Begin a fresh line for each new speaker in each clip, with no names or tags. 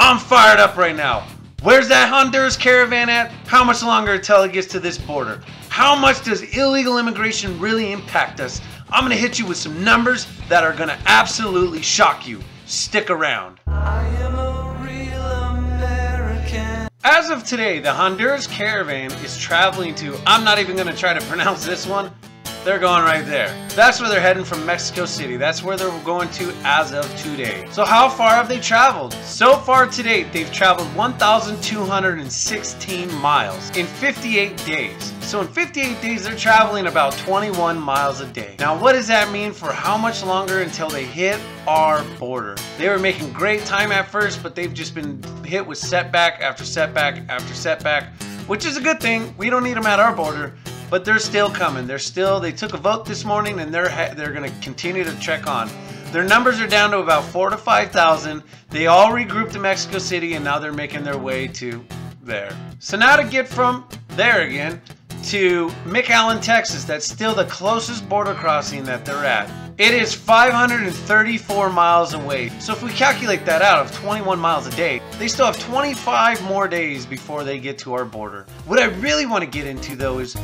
I'm fired up right now. Where's that Honduras Caravan at? How much longer until it gets to this border? How much does illegal immigration really impact us? I'm gonna hit you with some numbers that are gonna absolutely shock you. Stick around. I am a real American. As of today, the Honduras Caravan is traveling to, I'm not even gonna try to pronounce this one. They're going right there. That's where they're heading from Mexico City. That's where they're going to as of today. So how far have they traveled? So far to date, they've traveled 1,216 miles in 58 days. So in 58 days, they're traveling about 21 miles a day. Now, what does that mean for how much longer until they hit our border? They were making great time at first, but they've just been hit with setback after setback after setback, which is a good thing. We don't need them at our border. But they're still coming. They took a vote this morning, and they're going to continue to trek on. Their numbers are down to about 4,000 to 5,000. They all regrouped to Mexico City, and now they're making their way to there. So now to get from there again to McAllen, Texas, that's still the closest border crossing that they're at. It is 534 miles away. So if we calculate that out of 21 miles a day, they still have 25 more days before they get to our border. What I really want to get into though is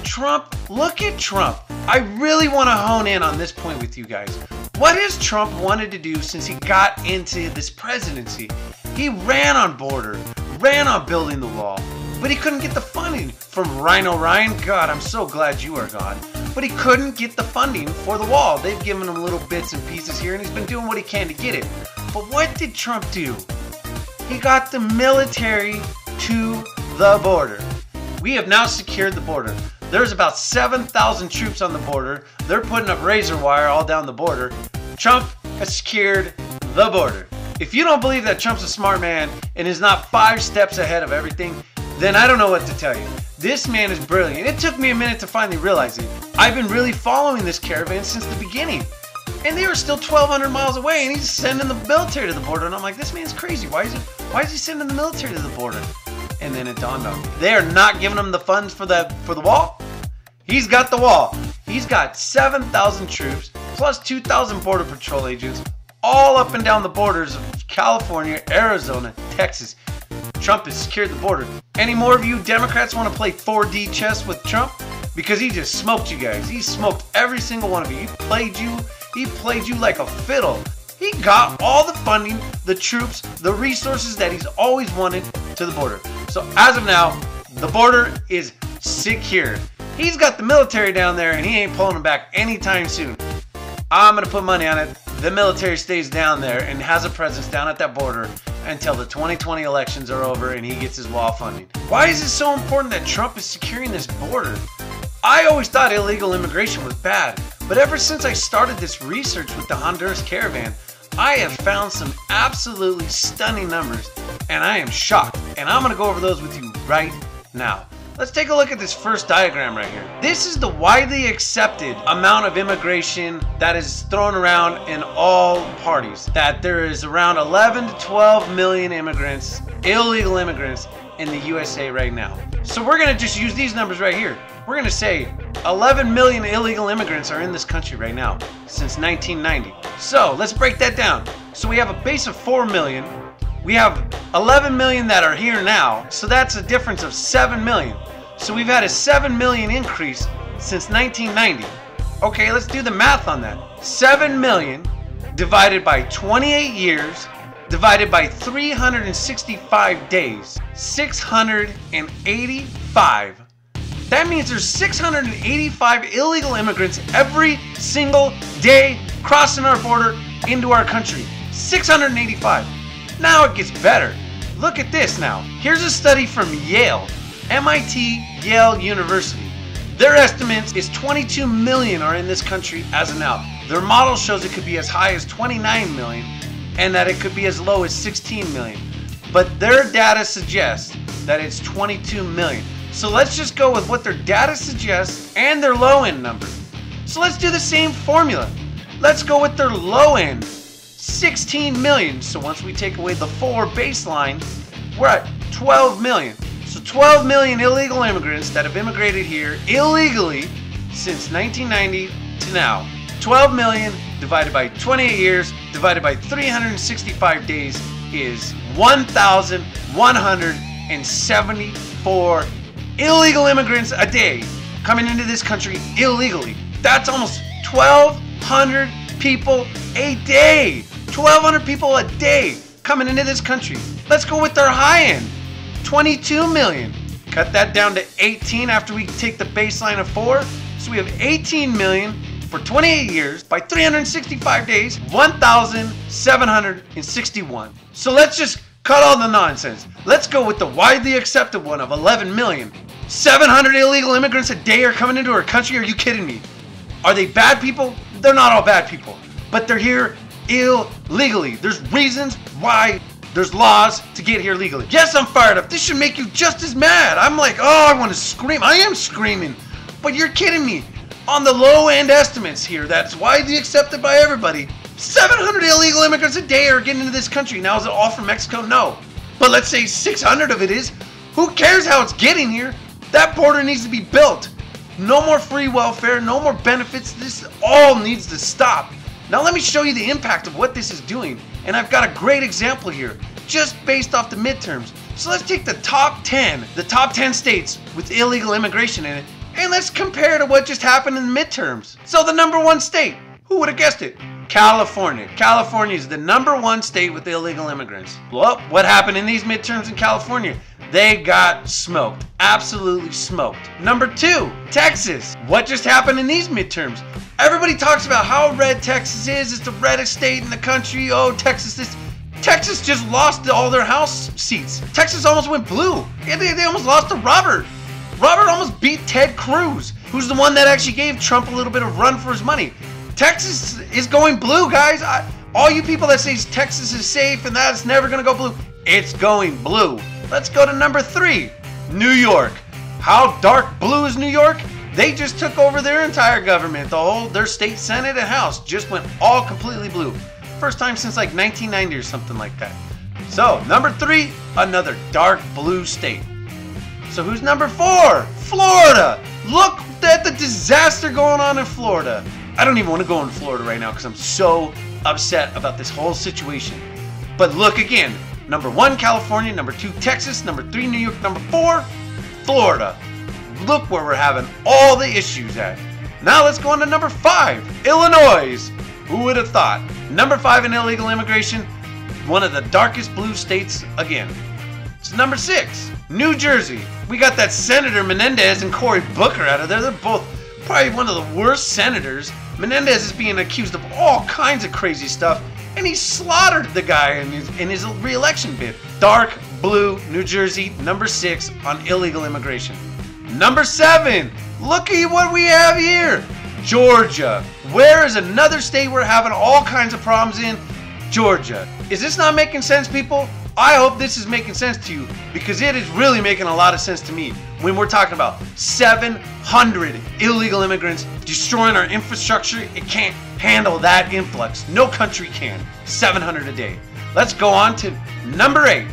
Trump. Look at Trump. I really want to hone in on this point with you guys. What has Trump wanted to do since he got into this presidency? He ran on border, ran on building the wall, but he couldn't get the funding from Rhino Ryan. God, I'm so glad you are gone. But he couldn't get the funding for the wall. They've given him little bits and pieces here, and he's been doing what he can to get it. But what did Trump do? He got the military to the border. We have now secured the border. There's about 7,000 troops on the border. They're putting up razor wire all down the border. Trump has secured the border. If you don't believe that Trump's a smart man and is not 5 steps ahead of everything, then I don't know what to tell you. This man is brilliant. It took me a minute to finally realize it. I've been really following this caravan since the beginning. And they were still 1,200 miles away, and he's sending the military to the border. And I'm like, this man's crazy. Why is he sending the military to the border? And then it dawned on me. They are not giving him the funds for the wall. He's got the wall. He's got 7,000 troops plus 2,000 border patrol agents all up and down the borders of California, Arizona, Texas. Trump has secured the border. Any more of you Democrats want to play 4D chess with Trump? Because he just smoked you guys. He smoked every single one of you. He played you like a fiddle. He got all the funding, the troops, the resources that he's always wanted to the border. So as of now, the border is secured. He's got the military down there, and he ain't pulling them back anytime soon. I'm going to put money on it. The military stays down there and has a presence down at that border until the 2020 elections are over and he gets his wall funding. Why is it so important that Trump is securing this border? I always thought illegal immigration was bad, but ever since I started this research with the Honduras Caravan, I have found some absolutely stunning numbers, and I am shocked, and I'm going to go over those with you right now. Let's take a look at this first diagram right here. This is the widely accepted amount of immigration that is thrown around in all parties. That there is around 11 to 12 million immigrants, illegal immigrants, in the USA right now. So we're gonna just use these numbers right here. We're gonna say 11 million illegal immigrants are in this country right now since 1990. So let's break that down. So we have a base of 4 million. We have 11 million that are here now, so that's a difference of 7 million. So we've had a 7 million increase since 1990. Okay, let's do the math on that. 7 million divided by 28 years divided by 365 days. 685. That means there's 685 illegal immigrants every single day crossing our border into our country. 685. Now it gets better. Look at this now. Here's a study from Yale, MIT, Yale University. Their estimate is 22 million are in this country as of now. Their model shows it could be as high as 29 million and that it could be as low as 16 million. But their data suggests that it's 22 million. So let's just go with what their data suggests and their low end number. So let's do the same formula. Let's go with their low end. 16 million. So once we take away the 4 baseline, we're at 12 million. So 12 million illegal immigrants that have immigrated here illegally since 1990 to now. 12 million divided by 28 years divided by 365 days is 1,174 illegal immigrants a day coming into this country illegally. That's almost 1,200 people a day. 1,200 people a day coming into this country. Let's go with our high end, 22 million. Cut that down to 18 after we take the baseline of 4. So we have 18 million for 28 years by 365 days, 1,761. So let's just cut all the nonsense. Let's go with the widely accepted one of 11 million. 700 illegal immigrants a day are coming into our country. Are you kidding me? Are they bad people? They're not all bad people, but they're here illegally. There's reasons why. There's laws to get here legally. Yes, I'm fired up. This should make you just as mad. I'm like, oh, I want to scream. I am screaming. But you're kidding me. On the low end estimates here, that's widely accepted by everybody. 700 illegal immigrants a day are getting into this country. Now, is it all from Mexico? No. But let's say 600 of it is. Who cares how it's getting here? That border needs to be built. No more free welfare, no more benefits. This all needs to stop. Now let me show you the impact of what this is doing. And I've got a great example here, just based off the midterms. So let's take the top 10 states with illegal immigration in it, and let's compare to what just happened in the midterms. So the #1 state, who would have guessed it? California. California is the #1 state with illegal immigrants. Well, what happened in these midterms in California? They got smoked. Absolutely smoked. #2, Texas. What just happened in these midterms? Everybody talks about how red Texas is. It's the reddest state in the country. Oh, Texas this. Texas just lost all their House seats. Texas almost went blue. They almost lost to Robert. Robert almost beat Ted Cruz, who's the one that actually gave Trump a little bit of run for his money. Texas is going blue, guys. All you people that say Texas is safe and that's never going to go blue, it's going blue. Let's go to #3, New York. How dark blue is New York? They just took over their entire government. Their state senate and house just went all completely blue. First time since like 1990 or something like that. So #3, another dark blue state. So who's #4? Florida. Look at the disaster going on in Florida. I don't even want to go in Florida right now because I'm so upset about this whole situation. But look again. #1, California. #2, Texas. #3, New York. #4, Florida. Look where we're having all the issues at. Now let's go on to #5, Illinois. Who would have thought? #5 in illegal immigration, one of the darkest blue states again. It's #6, New Jersey. We got that Senator Menendez and Cory Booker out of there. They're both probably one of the worst senators. Menendez is being accused of all kinds of crazy stuff, and he slaughtered the guy in his re-election bid. Dark blue New Jersey, #6 on illegal immigration. #7, look at what we have here. Georgia. Where is another state we're having all kinds of problems in? Georgia. Is this not making sense, people? I hope this is making sense to you, because it is really making a lot of sense to me when we're talking about 700 illegal immigrants destroying our infrastructure. It can't handle that influx. No country can. 700 a day. Let's go on to #8,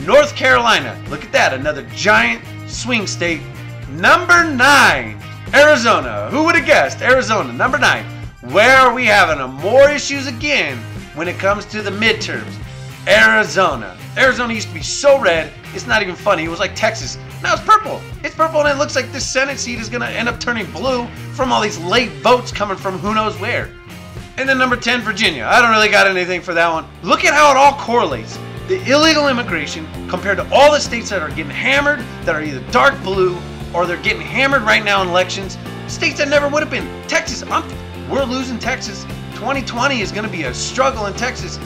North Carolina. Look at that, another giant swing state. #9, Arizona. Who would have guessed? Arizona, #9. Where are we having more issues again when it comes to the midterms? Arizona. Arizona used to be so red, it's not even funny. It was like Texas. Now it's purple. It's purple, and it looks like this Senate seat is going to end up turning blue from all these late votes coming from who knows where. And then #10, Virginia. I don't really got anything for that one. Look at how it all correlates. The illegal immigration compared to all the states that are getting hammered, that are either dark blue or they're getting hammered right now in elections. States that never would have been. Texas, we're losing Texas. 2020 is going to be a struggle in Texas.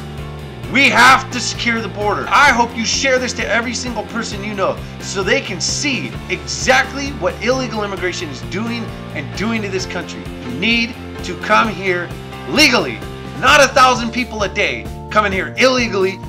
We have to secure the border. I hope you share this to every single person you know so they can see exactly what illegal immigration is doing and doing to this country. You need to come here legally, not 1,000 people a day coming here illegally,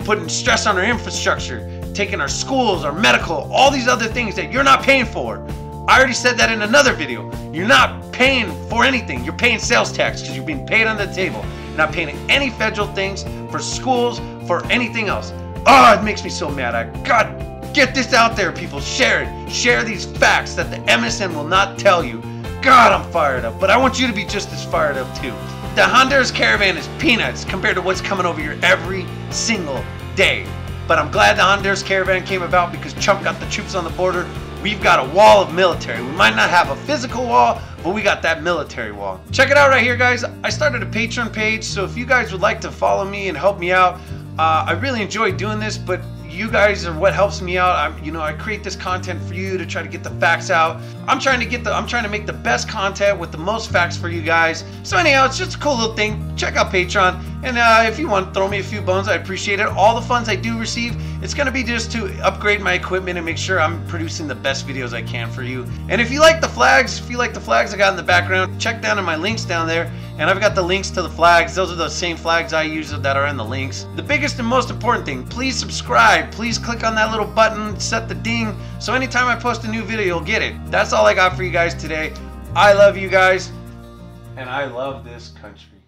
putting stress on our infrastructure, taking our schools, our medical, all these other things that you're not paying for. I already said that in another video. You're not paying for anything. You're paying sales tax because you're being paid on the table. You're not paying any federal things for schools, for anything else. Oh, it makes me so mad. God, get this out there, people. Share it. Share these facts that the MSN will not tell you. God, I'm fired up, but I want you to be just as fired up too. The Honduras Caravan is peanuts compared to what's coming over here every single day. But I'm glad the Honduras Caravan came about because Trump got the troops on the border. We've got a wall of military. We might not have a physical wall, but we got that military wall. Check it out right here, guys. I started a Patreon page, so if you guys would like to follow me and help me out, I really enjoy doing this, but you guys are what helps me out. I create this content for you to try to get the facts out. I'm trying to make the best content with the most facts for you guys. So anyhow, it's just a cool little thing. Check out Patreon, and if you want to throw me a few bones, I appreciate it. All the funds I do receive, it's gonna be just to upgrade my equipment and make sure I'm producing the best videos I can for you. And if you like the flags, I got in the background, check down in my links down there, and I've got the links to the flags. Those are the same flags I use that are in the links. The biggest and most important thing, please subscribe. Please click on that little button, set the ding, so anytime I post a new video, you'll get it. That's all I got for you guys today. I love you guys, and I love this country.